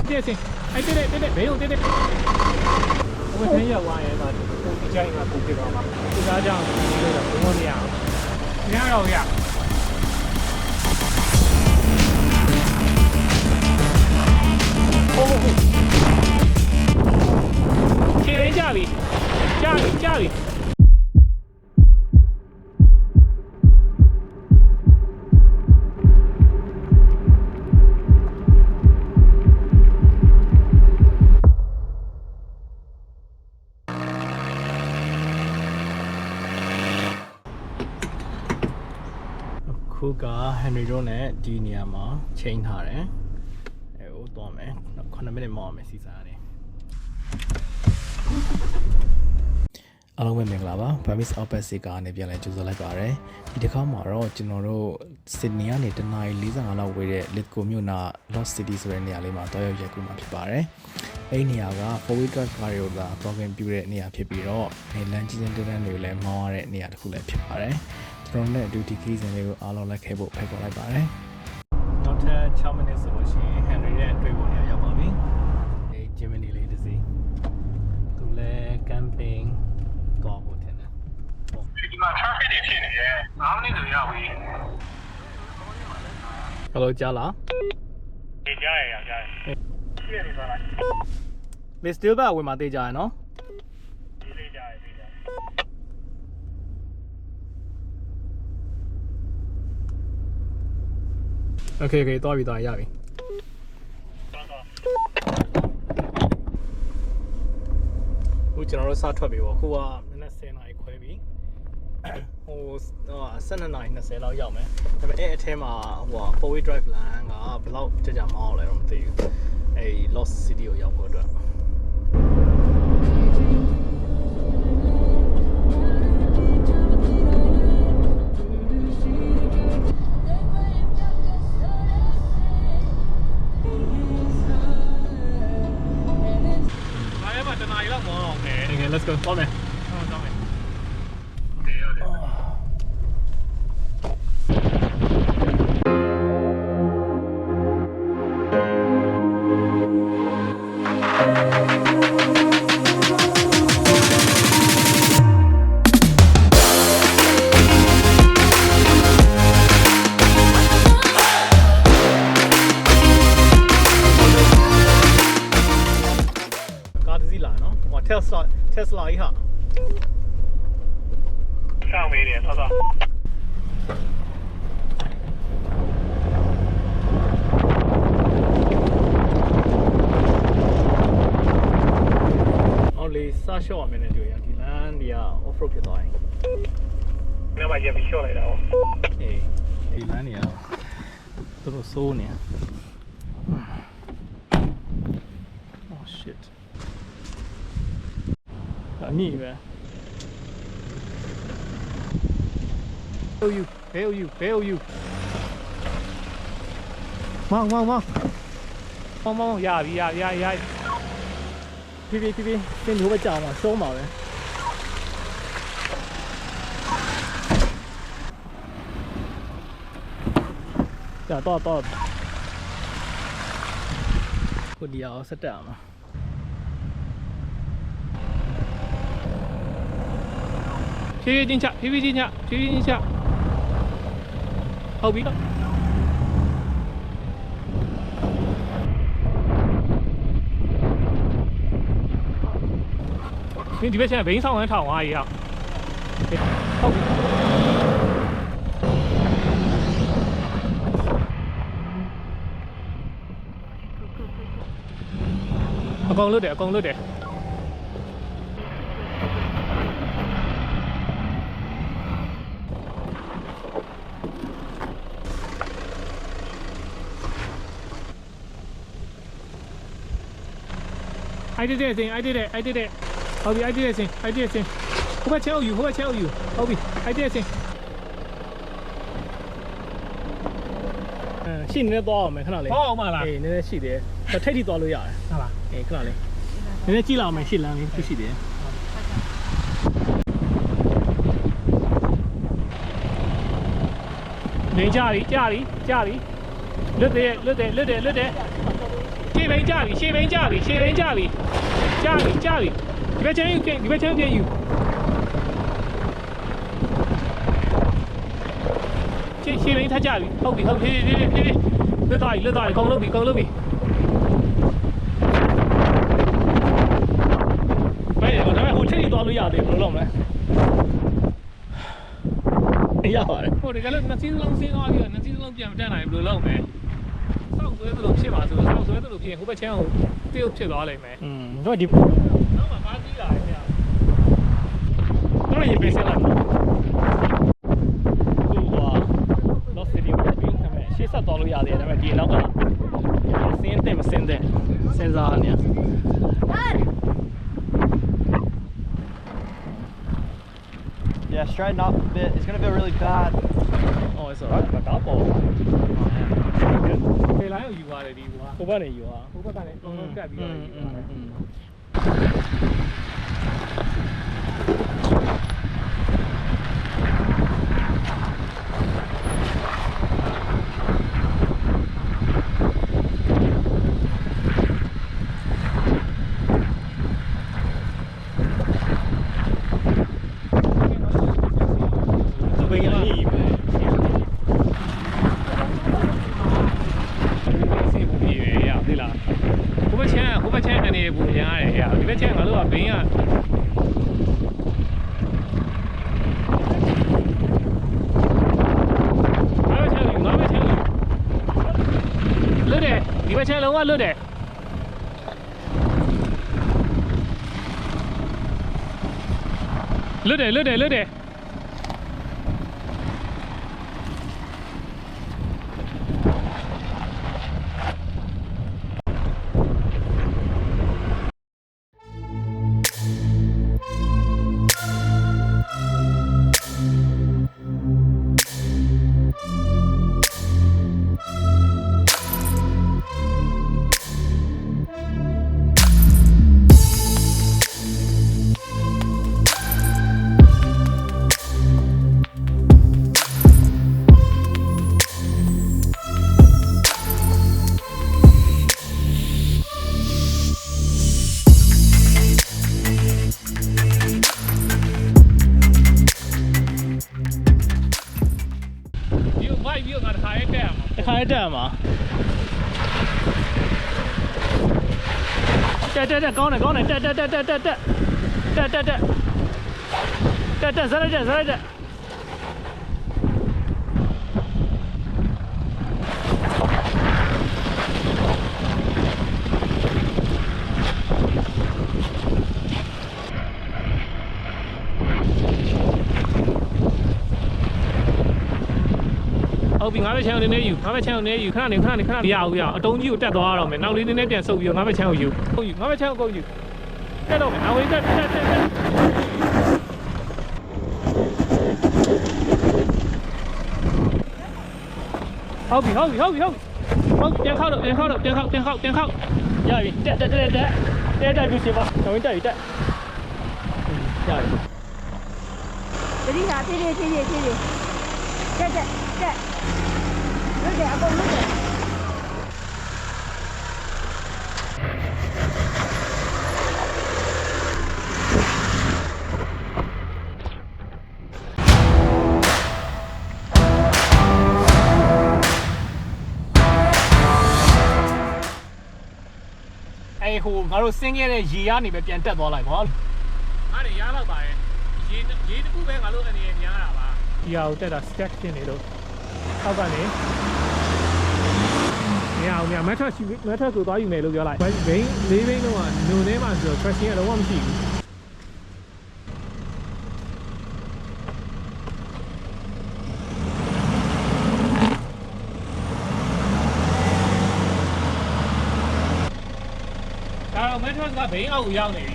这行，哎对，没有对。我们先要玩一个，我讲一个不知道吗？就这样，跟我这样，这样要呀。前人家里。 ခုကဟန်နရီတို့နဲ့ဒီနေရာမှာချိန်ထားတယ်အဲဟိုသွားမယ်9မိနစ်မောင်းအောင်မယ်စီစားရတယ်အားလုံးပဲမင်္ဂလာပါ Bamis Outback စီကနေပြန်လဲကြိုဆိုလိုက်ပါရစေဒီတစ်ခါမှာတော့ကျွန်တော်တို့ Sydney ကနေတနာရီ45လောက်ဝေးတဲ့ Lithgow မြို့နာ Lost City ဆိုတဲ့နေရာလေးမှာတောက်ရောက်ရက်ကူမှာဖြစ်ပါတယ်အဲ့ဒီနေရာက 4-wheel drive ကားတွေလာတော့ခင်ပြတဲ့နေရာဖြစ်ပြီးတော့လမ်းကြီးချင်းတန်းတွေလည်းမောင်းရတဲ့နေရာတစ်ခုလည်းဖြစ်ပါတယ်ကျွန်တော်နဲ့အတူဒီခီးစဉ်လေးကိုအားလုံးလိုက်ခဲ့ဖို့ဖိတ်ခေါ်လိုက်ပါတယ်နောက်ထပ်6မိနစ်ဆိုလို့ရှိရင် Henry ရဲ့တွေ့ဖို့နေရာရောက်ပါပြီဒီဂျင်မနီလေးတစ်စီးသူလည်း camping တော့ဖို့ထင်တယ်ဒီမှာ traffic တွေဖြစ်နေတယ်9မိနစ်ဆိုရောက်ပြီ Hello ကြားလားကြားရပြည့်နေသွားလား Miss Stilba ဝင်มาသေးကြရနော်သေးကြရOkay တော့ပြီရပြီခုကျွန်တော်တို့စထွက်ပြီပေါ့ခုကမနက်10:00နာရီခွဲပြီဟို12:20လောက်ရောက်မယ်ဒါပေမဲ့အဲ့အထဲမှာဟို 4-wheel drive လမ်းကဘယ်လောက်ကြာမောင်းလဲတော့မသိဘူးအဲ့ Lost City ကိုရောက်ဖို့အတွက်Let's go. Follow me. Follow me. Tesla 一下上没一点操作အော်လေစရှော့ရမယ်နဲ့တွေ့ရဒီလမ်းတွေက off road ဖြစ်သွားတယ်နောက်မှရပ်ပြီးရှော့လိုက်တာဟုတ်အေးဒီလမ်းတွေကသူတို့စိုးနေOh shit I need man. Bail you. Mong. Ya. พี่先留个脚嘛，收嘛呗。呀，到。我哋要set down嘛。ဖြည်းဖြည်းချင်းချဟုတ်ပြီမင်းဒီဘက်ကျဘိန်းဆောင်ဝမ်းထောင်သွားကြီးဟုတ်ပြီအကုန်လွတ်တယ်I did it. I'll be I did it. Who I tell you? I'll be I did it. ရှင်းနေတော့မယ်ခဏလေးဟုတ်မှာလားအေးနည်းနည်းရှိတယ်ထိတ်ထိသွားလို့ရတယ်ဟုတ်လားအေးခဏလေးနည်းနည်းကြည့်လောက်မယ်ရှင်းလမ်းလေးရှိတယ်နေကြပြီလွတ်တယ် ဘင်းကြပြီရှေ့ဘင်းကြပြီရှေ့ဘင်းကြပြီကြပြီကြပြီဒီဘက်ချမ်းယူဒီဘက်ချမ်းပြန်ယူရှေ့ဘင်းထကြပြီဟုတ်ပြီဟုတ်ပြီဖြည်းလွတ်သွားပြီအကုန်လုပ်ပြီဘယ်လဲဒါပေမဲ့ဟိုထိပ်သွားလို့ရတယ်ဘယ်လိုလုပ်မလဲရပါတယ်ဟိုဒီကလည်းနှစ်စီးလုံးဆင်းသွားပြီးတော့နှစ်စီးလုံးပြန်မတက်နိုင်ဘူးဘယ်လိုလုပ်မလဲစောက်ဆွဲသလိုဖြစ်ပါဆိုစောက်ဆွဲသလိုဖြစ်ရင်ဟိုဘက်ချမ်းကိုပြုတ်ဖြစ်သွားလိမ့်မယ်တို့ဒီနောက်မှာပါကြီးလာတယ်ဗျာတော့ရင်ပေးစလာတော့ဟိုဟာ lost city ကိုပြီးခမဲ့ရှေ့ဆက်သွားလို့ရတယ်ဒါပေမဲ့ဒီနောက်ကစင်းတယ်မစင်းတယ်စဉ်းစားနေရYeah, straighten up a bit. It's going to feel really bad. Oh, it's alright. But I'll go. Okay, I know you are ready. Who are you? Who areဒီဘက်ချမ်းလုံးဝလွတ်တယ်လွတ်တယ်တခါတက်မှာတက်ကောင်းတယ်တက်ဇက်လိုက်ဟုတ်ပြီငါပဲချမ်းကိုနေယူခဏနေမရဘူးအတုံးကြီးကိုတက်သွားရတော့မယ်နောက်လေးနည်းနည်းပြန်ဆုပ်ပြီးတော့ငါပဲချမ်းကိုယူငါပဲချမ်းကိုကုန်ယူတက်တော့မယ်အဝေးတက်ဟုတ်ပြီပြန်ခောက်ရပြီတက်ပြူစီပါတော်ရင်တက်ပြီတက်ရပြီတတိယဖြည်းတက်လွတ်တယ်အကုန်လွတ်တယ်ဟိုငါတို့ဆင်းခဲ့တဲ့ရေကနေပဲပြန်တက်သွားလိုက်ကွာငါတွေရားတော့ပါတယ်ရေတခုပဲငါတို့အနေနဲ့ညားတာပါဒီဟာကိုတက်တာ stack ဖြစ်နေလို့အောက်ကနေမရအောင်မက်ထရက်ကိုသွားယူမယ်လို့ပြောလိုက်ဘိန်းလေးဘိန်းတော့နုံထဲမှာဆိုတော့ traction ကတော့မရှိဘူးမက်ထရက်ကဘိန်းအောက်ကိုရောက်နေ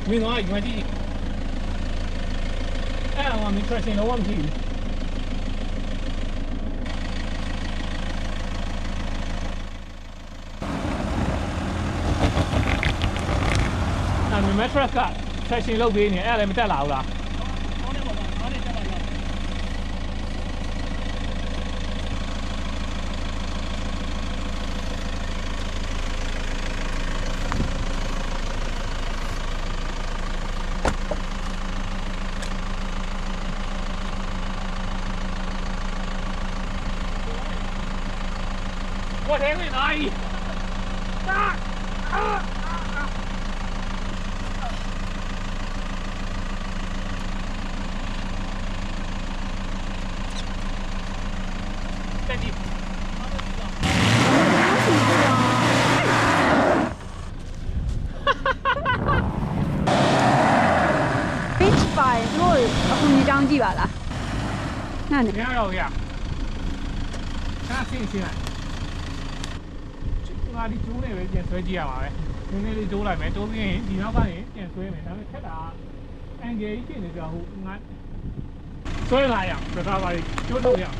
ပြီဝင်သွားပြီကြည့်အဲ့ဒါမှမက်ထရက်ရှင်တော့မရှိဘူးမက်ထရက်ကဆက်ရှင်လုပ်ပေးနေအဲ့ဒါလည်းမတက်လာဘူးလား我天会哪里？再地。 Beach ပါတယ်သူတို့အခုနေတောင်းကြည့်ပါလားနားနေ 你看要不要？看新鲜。ငါဒီကျိုးနေပဲပြန်ဆွဲကြည့်ရပါပဲနည်းနည်းလေးကျိုးလိုက်မယ်ကျိုးပြီးရင်ဒီနောက်ကရင်ပြန်ဆွဲမယ်ဒါပေမဲ့ခက်တာအန်ဂယ်ကြီးဖြစ်နေကြဟိုငါဆွဲလာရအောင်ဒါကပါကျိုးလို့ရအောင်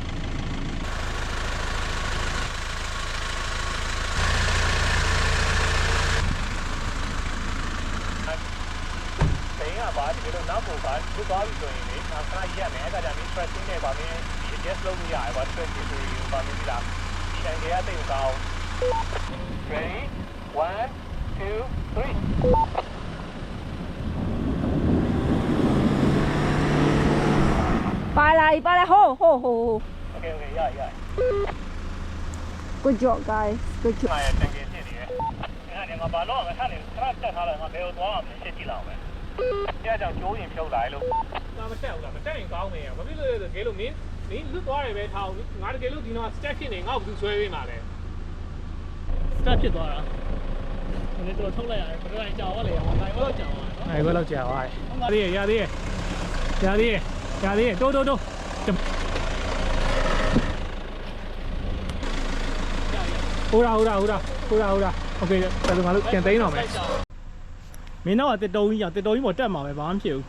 ဘယ်ကပါဒီလိုနောက်ကိုပါသူ့သွားပြီဆိုရင်လေအခါရက်မယ်အဲ့ဒါကြောင့်ဒီ stressing နဲ့ပါမင်းဒီ adjust လုပ်လို့ရတယ်ပါ stress တွေဆိုရင်ပါမင်းဒီလားဒီအန်ဂယ်ကတိတ်မကောင်း Ready? 1, 2, 3. ပါလာပါလာဟို Okay, okay, yeah. Good job guys good job ငါရဲ့တန်ကင်းဖြစ်နေတယ်။အဲ့ဒါငါဘာလို့လဲခါနေခဏတက်ထားလိုက်ငါဘယ်ကိုသွားအောင်ရှင်းကြည့်လောက်မယ်။အဲ့ဒါကြောင့်ကျိုးရင်ဖြုတ်လိုက်လို့။ဒါမတက်ဘူးလားမတက်ရင်ကောင်းမယ်။ဘာဖြစ်လို့လဲဆိုတကယ်လို့မင်းလွတ်သွားတယ်ပဲထားအောင်ငါတကယ်လို့ဒီတော့ step ဖြစ်နေငါ့ကိုဘူးဆွဲပေးမှာလဲ။ step ဖြစ်သွားတာ။ဒီတော့ထုတ်လိုက်ရတယ်ဘယ်တော့ကြောင်ရလဲ။နိုင်ဘယ်တော့ကြောင်ရလဲ။နိုင်ဘယ်တော့ကြောင်ရလဲ။ရသေးရဲ့တိုးဟုတ်လားโอเคတယ်လို့ငါတို့ပြန်သိမ်းတော့မယ်မင်းတော့တစ်တုံးကြီးရောက်တစ်တုံးကြီးပေါ်တက်မှာပဲဘာမှမဖြစ်ဘူး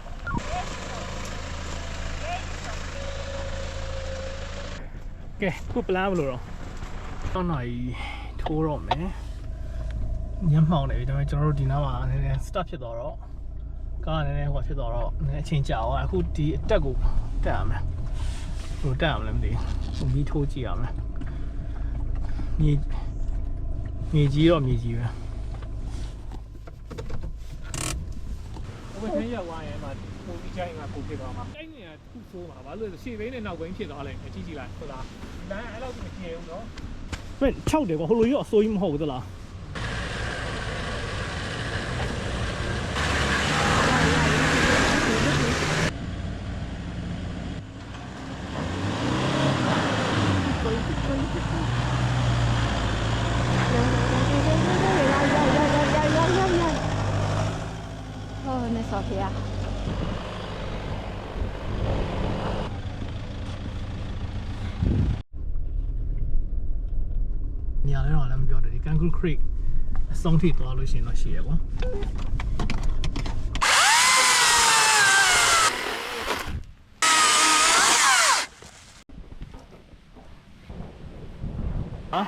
ကဲခုပလန်ဘယ်လိုတော့တော့နိုင်ထိုးတော့မယ်ညမှောင်နေပြီဒါပေမဲ့ကျွန်တော်တို့ဒီနားမှာနည်းနည်း start ဖြစ်သွားတော့ကားနည်းနည်းဟိုဖြစ်သွားတော့နည်းနည်းအချိန်ကြာသွားအခုဒီအတက်ကိုတက်ရမယ်ဘယ်လိုတက်ရမလဲမသိဘူးမီးထိုးကြည့်ရမယ်မြေကြီးတော့မြေကြီးပဲဘယ်ထင်းရောက်သွားရင်မှပုံပြီးချိုင်းကပုံဖြစ်သွားမှာအဲ့နေကခုဆိုးမှာဘာလို့လဲရှေ့ဘိန်းနဲ့နောက်ဘိန်းဖြစ်သွားလိုက်မယ်ကြည့်လိုက်ဟုတ်လားလမ်းအဲ့လောက်မကျဘူးနော်ဘယ်6တယ်ကွာဟိုလိုကြီးအစိုးကြီးမဟုတ်ဘူးသလားဆော်ဖေးညာလည်းတော့လည်းမပြောတယ်ဒီ Kangaroo Creek အဆုံးထိသွားလို့ရှိရင်တော့ရှိရပေါ့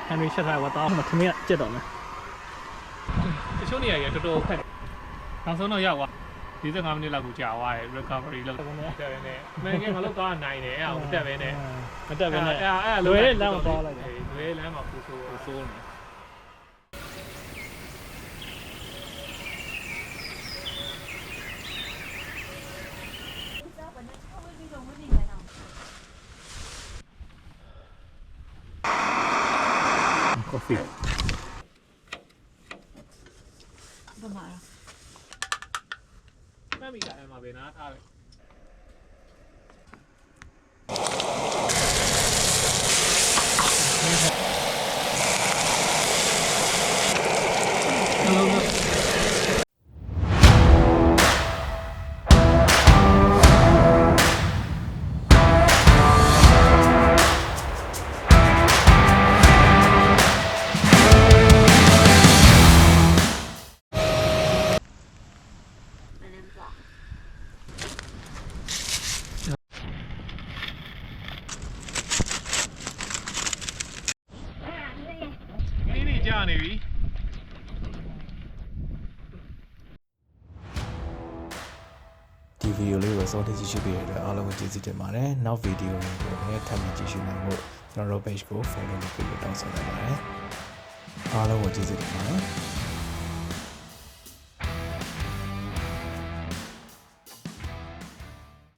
ဟန်ရီချက်ထားတော့မှထမင်းကျက်တော့မယ်တချို့နေရာကြီးတော်တော်ခက်နောက်ဆုံးတော့ရောက်သွား45မိနစ်လောက်ကိုကြာသွားတယ် recovery လုပ်တယ်နဲ့မင်းကငါတို့သွားနိုင်တယ်အဲ့အောင်မတက်ပဲနဲ့အဲ့လွယ်လမ်းမှာသွားလိုက်တယ်လွယ်လမ်းမှာပူဆိုးနေcoffee ဘာမှမှတ်မိတာအဲ့မှာပဲနားထားတယ်ကြာနေပြီဒီဗီဒီယိုလေးကိုစောင့်ကြည့်ကြည့်ပေးရတဲ့အားလုံးကိုကျေးဇူးတင်ပါတယ်နောက်ဗီဒီယိုတွေကိုလည်းထပ်မံကြည့်ရှုနိုင်ဖို့ကျွန်တော်တို့ page ကို follow လုပ်ပြီးတောင်းဆိုလိုက်ပါတယ်အားလုံးကိုကျေးဇူးတင်ပါတယ်